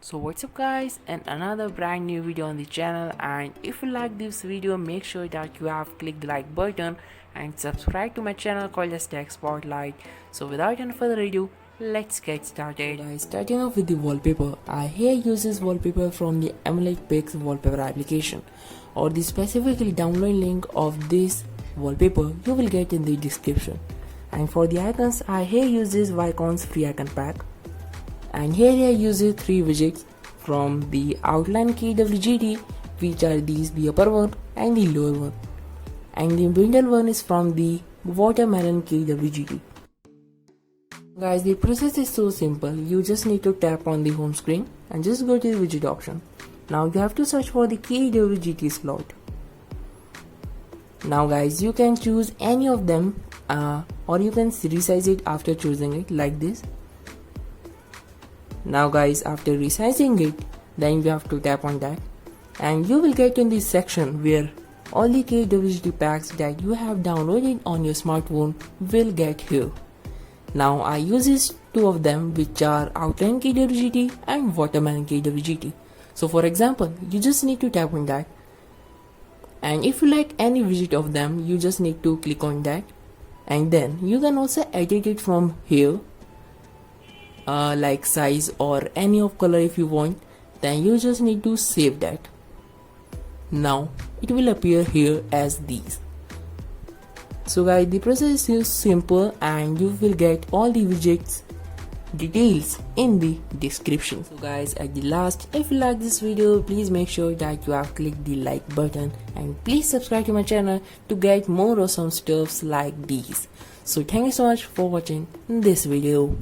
So what's up guys, and another brand new video on the channel. And if you like this video, make sure that you have clicked the like button and subscribe to my channel called as Tech Spotlight. So without any further ado, let's get started. Guys, starting off with the wallpaper, I here uses wallpaper from the Emulate Pix wallpaper application, or the specifically download link of this wallpaper you will get in the description. And for the icons, I here uses Vicon's free icon pack. And here I use 3 widgets from the outline KWGT, which are these, the upper one and the lower one, and the middle one is from the watermelon KWGT. Guys, the process is so simple. You just need to tap on the home screen and just go to the widget option. Now you have to search for the KWGT slot. Now guys, you can choose any of them or you can resize it after choosing it like this. Now guys, after resizing it, then you have to tap on that and you will get in this section where all the KWGT packs that you have downloaded on your smartphone will get here. Now I use 2 of them, which are Outline KWGT and Watermelon KWGT. So for example, you just need to tap on that, and if you like any widget of them, you just need to click on that, and then you can also edit it from here. Like size or any of color if you want, then you just need to save that. Now it will appear here as these. So guys, the process is simple and you will get all the widgets details in the description. So guys, at the last, if you like this video, please make sure that you have clicked the like button and please subscribe to my channel to get more awesome stuffs like these. So thank you so much for watching this video.